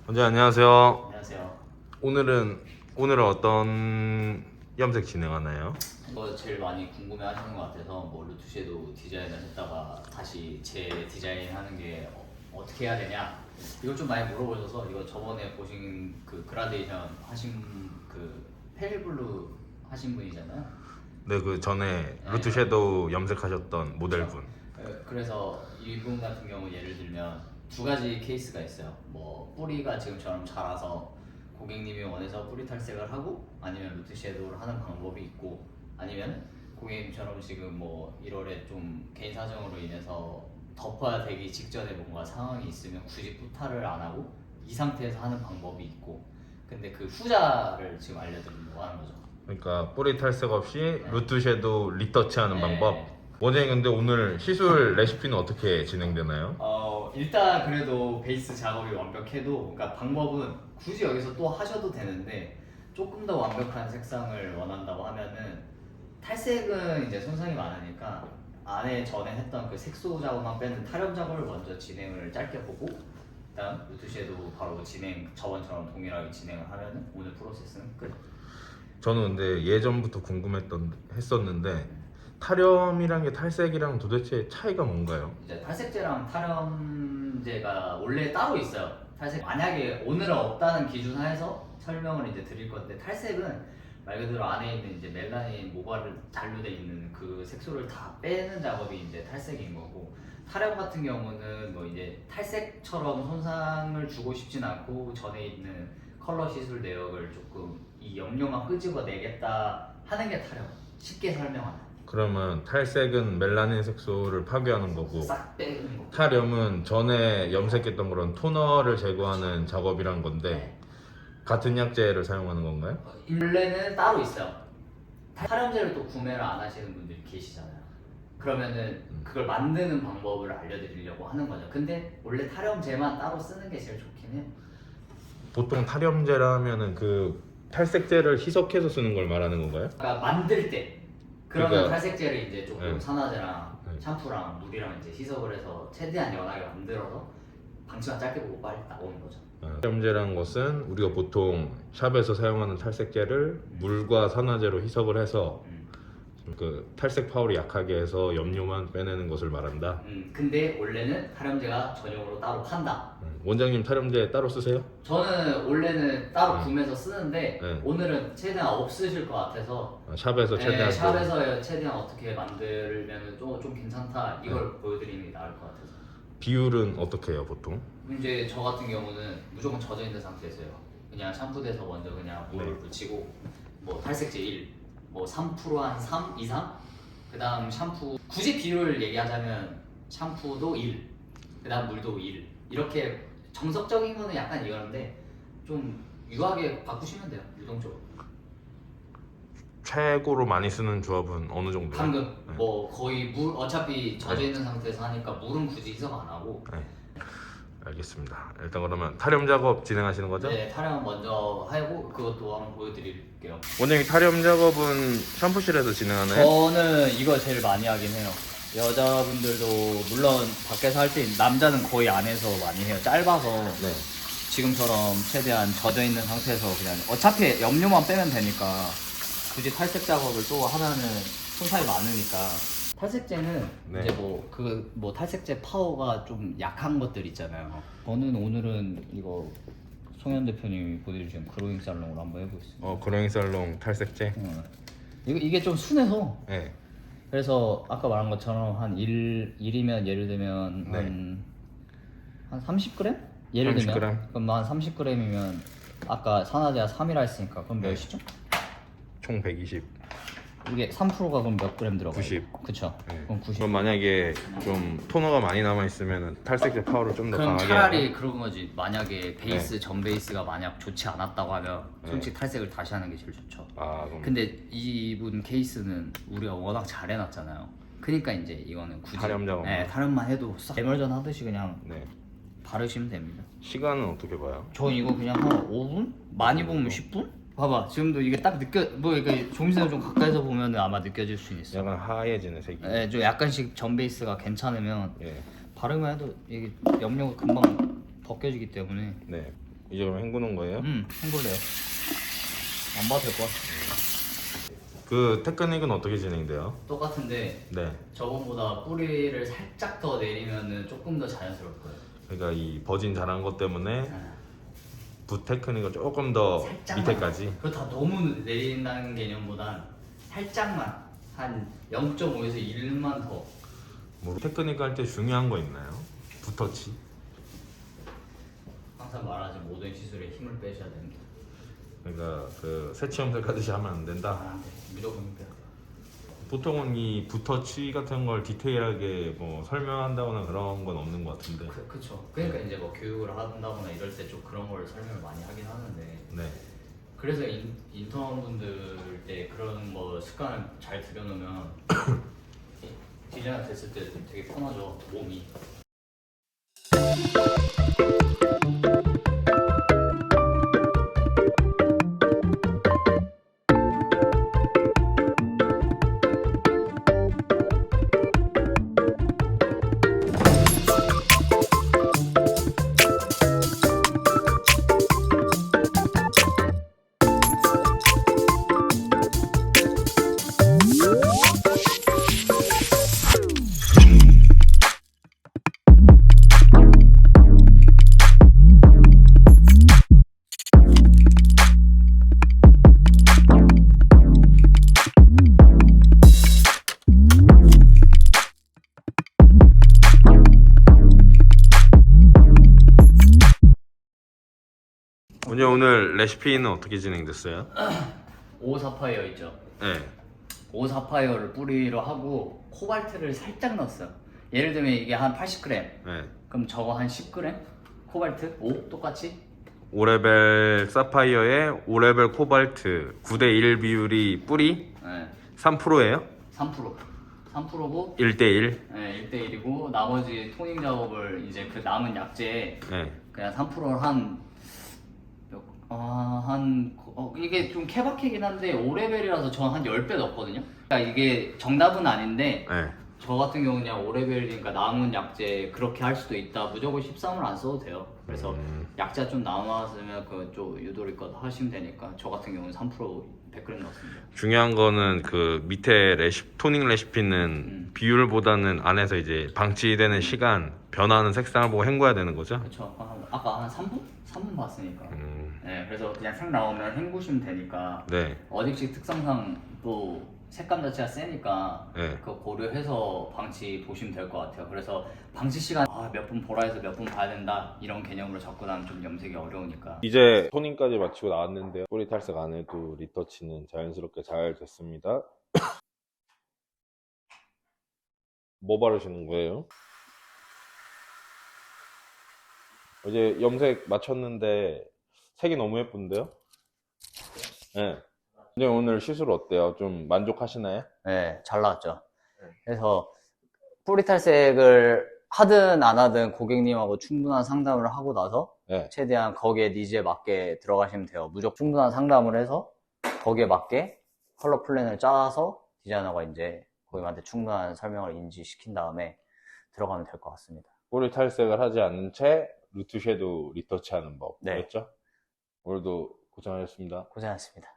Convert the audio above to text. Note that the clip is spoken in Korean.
원장님 안녕하세요. 안녕하세요. 오늘은 어떤 염색 진행하나요? 이거 제일 많이 궁금해하시는 것 같아서 루트 섀도우 디자인을 했다가 다시 재디자인하는 게 어떻게 해야 되냐 이걸 좀 많이 물어보셔서 이거 저번에 보신 그 그라데이션 하신 그 페일블루 하신 분이잖아요. 네, 그 전에 루트 섀도우 염색하셨던 모델분. 그래서 이분 같은 경우 예를 들면 두 가지 케이스가 있어요. 뿌리가 지금처럼 자라서 고객님이 원해서 뿌리 탈색을 하고 아니면 루트 섀도우를 하는 방법이 있고 아니면 고객님처럼 지금 1월에 좀 개인 사정으로 인해서 덮어야 되기 직전에 뭔가 상황이 있으면 굳이 뿌타를 안 하고 이 상태에서 하는 방법이 있고 근데 그 후자를 지금 알려드리려고 하는 거죠. 그러니까 뿌리 탈색 없이 루트 섀도우 리터치하는 네. 방법. 원장님 근데 오늘 시술 레시피는 어떻게 진행되나요? 일단 그래도 베이스 작업이 완벽해도 그러니까 방법은 굳이 여기서 또 하셔도 되는데 조금 더 완벽한 색상을 원한다고 하면은 탈색은 이제 손상이 많으니까 안에 전에 했던 그 색소 작업만 빼는 탈염 작업을 먼저 진행을 짧게 보고 그다음 루트 섀도우 바로 저번처럼 동일하게 진행을 하면은 오늘 프로세스는 끝. 저는 근데 예전부터 했었는데 탈염이란 게 탈색이랑 도대체 차이가 뭔가요? 이제 탈색제랑 탈염제가 원래 따로 있어요. 탈색 만약에 오늘은 없다는 기준 하에서 설명을 이제 드릴 건데 탈색은 말 그대로 안에 있는 이제 멜라닌 모발을 잔류돼 있는 그 색소를 다 빼는 작업이 이제 탈색인 거고 탈염 같은 경우는 이제 탈색처럼 손상을 주고 싶진 않고 전에 있는 컬러 시술 내역을 조금 이 염료만 끄집어 내겠다 하는 게 탈염. 쉽게 설명하면. 그러면 탈색은 멜라닌 색소를 파괴하는 거고 싹 빼는 거. 탈염은 전에 염색했던 그런 토너를 제거하는 작업이란 건데 같은 약재를 사용하는 건가요? 원래는 따로 있어요. 탈염제를 또 구매를 안 하시는 분들이 계시잖아요. 그러면은 그걸 만드는 방법을 알려드리려고 하는 거죠. 근데 원래 탈염제만 따로 쓰는 게 제일 좋긴 해요. 보통 탈염제라 하면은 그 탈색제를 희석해서 쓰는 걸 말하는 건가요? 그러니까 만들 때 그러면 그러니까- 탈색제를 이제 조금 네. 산화제랑 네. 샴푸랑 물이랑 이제 희석을 해서 최대한 연하게 만들어서 방치만 짧게 보고 빨리 나오는 거죠. 탈염제라는 것은 우리가 보통 샵에서 사용하는 탈색제를 물과 산화제로 희석을 해서 그 탈색 파워를 약하게 해서 염료만 빼내는 것을 말한다. 근데 원래는 탈염제가 전용으로 따로 판다. 원장님 탈염제 따로 쓰세요? 저는 원래는 따로 네. 구매해서 쓰는데 네. 오늘은 최대한 없으실 것 같아서 샵에서 최대한 샵에서 최대한 어떻게 만들면 좀 괜찮다 이걸 보여드리는 게 나을 것 같아서. 비율은 어떻게 해요 보통? 이제 저 같은 경우는 무조건 젖어 있는 상태에서요. 그냥 샴푸돼서 먼저 그냥 물을 네. 붙이고 탈색제 1, 3% 한 3 이상, 그다음 샴푸 굳이 비율을 얘기하자면 샴푸도 1, 그다음 물도 1 이렇게 정석적인 거는 약간 이거는데 좀 유하게 바꾸시면 돼요. 유동적으로. 최고로 많이 쓰는 조합은 어느 정도예요? 방금 네. 거의 물 어차피 젖어 있는 상태에서 하니까 물은 굳이 희석 안 하고. 네. 알겠습니다. 일단 그러면 탈염 작업 진행하시는 거죠? 네, 탈염 먼저 하고 그것도 한번 보여드릴게요. 원장님 탈염 작업은 샴푸실에서 진행하나요? 저는 이거 제일 많이 하긴 해요. 여자분들도 물론 밖에서 할 때 남자는 거의 안에서 많이 해요. 짧아서 네. 지금처럼 최대한 젖어 있는 상태에서 그냥 어차피 염료만 빼면 되니까 굳이 탈색 작업을 또 하면은 손상이 많으니까. 탈색제는 네. 이제 탈색제 파워가 좀 약한 것들 있잖아요. 저는 오늘은 이거 송현 대표님이 보내주신 그로잉 살롱으로 한번 해보겠습니다. 그로잉 살롱 탈색제? 이게 좀 순해서 네. 그래서 아까 말한 것처럼 한 1이면 예를 들면 네. 한 30g? 예를 30g? 들면 그럼 한 30g이면 아까 산화제가 3이라 했으니까 그럼 네. 몇이죠? 총 120. 이게 3%가 그럼 몇 g 들어가요? 90. 그쵸. 네. 그럼 90. 그럼 만약에 좀 토너가 많이 남아 있으면 탈색제 파워를 좀 더 그럼 강하게 차라리 하나? 그런 거지. 만약에 전 베이스가 만약 좋지 않았다고 하면 솔직히 탈색을 다시 하는 게 제일 좋죠. 그럼 근데 이분 케이스는 우리가 워낙 잘 해놨잖아요. 그러니까 이제 이거는 굳이 탈염 작업만. 네, 탈염만 해도 싹 에멀전 하듯이 그냥 네. 바르시면 됩니다. 시간은 어떻게 봐요? 저 이거 그냥 한 5분? 많이 보면 10분? 봐봐 지금도 이게 딱 이렇게 조미세를 좀 가까이서 보면 아마 느껴질 수 있어요. 약간 하얘지는 색이. 네, 좀 약간씩 전 베이스가 괜찮으면 예. 바르면 해도 이게 염료가 금방 벗겨지기 때문에 네. 이제 그럼 헹구는 거예요? 헹굴래요. 안 봐도 될 것 같아. 그 테크닉은 어떻게 진행돼요? 똑같은데 네. 저번보다 뿌리를 살짝 더 내리면은 조금 더 자연스러울 거예요. 그러니까 이 버진 잘한 것 때문에 네. 붓 테크닉을 조금 더 살짝만. 밑에까지. 그거 다 너무 내린다는 개념보단 살짝만 한 0.5에서 1만 더. 뭐 테크닉 할 때 중요한 거 있나요? 붓터치. 항상 말하지 모든 시술에 힘을 빼셔야 됩니다. 그러니까 그 새치염색 하듯이 하면 안 된다. 안 돼. 무조건 힘 빼야 돼. 보통은 이 붓터치 같은 걸 디테일하게 뭐 설명한다거나 그런 건 없는 것 같은데. 그쵸. 그러니까 이제 뭐 교육을 한다거나 이럴 때 좀 그런 걸 설명을 많이 하긴 하는데 네. 그래서 인턴분들 때 그런 뭐 습관을 잘 들여놓으면 디자이너 됐을 때 되게 편하죠, 몸이. 오늘 레시피는 어떻게 진행됐어요? 오사파이어 있죠. 네. 오사파이어를 뿌리로 하고 코발트를 살짝 넣었어요. 예를 들면 이게 한 80g. 네. 그럼 저거 한 10g? 코발트 5 똑같이? 5레벨 사파이어에 5레벨 코발트 9대1 비율이 뿌리 네. 3%예요? 3%. 3%고 1대1? 네, 1대1이고 나머지 토닝 작업을 이제 그 남은 약재에 네. 그냥 3%를 이게 좀 케바케긴 한데 5레벨이라서 저는 한 10배 넣었거든요. 그러니까 이게 정답은 아닌데 네. 저 같은 경우는 그냥 5레벨이니까 남은 약재 그렇게 할 수도 있다. 무조건 13을 안 써도 돼요. 그래서 약재가 좀 남았으면 그 좀 유도리껏 하시면 되니까 저 같은 경우는 3% 100g 넣었습니다. 중요한 거는 그 밑에 토닝 레시피는 비율보다는 안에서 이제 방치되는 시간, 변화하는 색상을 보고 헹궈야 되는 거죠? 그렇죠. 아까 한 3분? 3분 봤으니까. 네, 그래서 그냥 색 나오면 헹구시면 되니까. 네. 어딕식 특성상 또 색감 자체가 세니까 네. 그거 고려해서 방치 보시면 될 것 같아요. 그래서 방치 시간 몇 분 보라 해서 몇 분 봐야 된다 이런 개념으로 접근하면 좀 염색이 어려우니까. 이제 토닝까지 마치고 나왔는데요. 뿌리 탈색 안 해도 리터치는 자연스럽게 잘 됐습니다. 뭐 바르시는 거예요? 이제 염색 마쳤는데 색이 너무 예쁜데요? 네. 이제 오늘 시술 어때요? 좀 만족하시나요? 네, 잘 나왔죠. 그래서 뿌리 탈색을 하든 안 하든 고객님하고 충분한 상담을 하고 나서 네. 최대한 거기에 니즈에 맞게 들어가시면 돼요. 무조건 충분한 상담을 해서 거기에 맞게 컬러 플랜을 짜서 디자이너가 이제 고객한테 충분한 설명을 인지시킨 다음에 들어가면 될 것 같습니다. 뿌리 탈색을 하지 않은 채 루트 섀도우 리터치 하는 법. 네. 그랬죠? 오늘도 고생하셨습니다. 고생하셨습니다.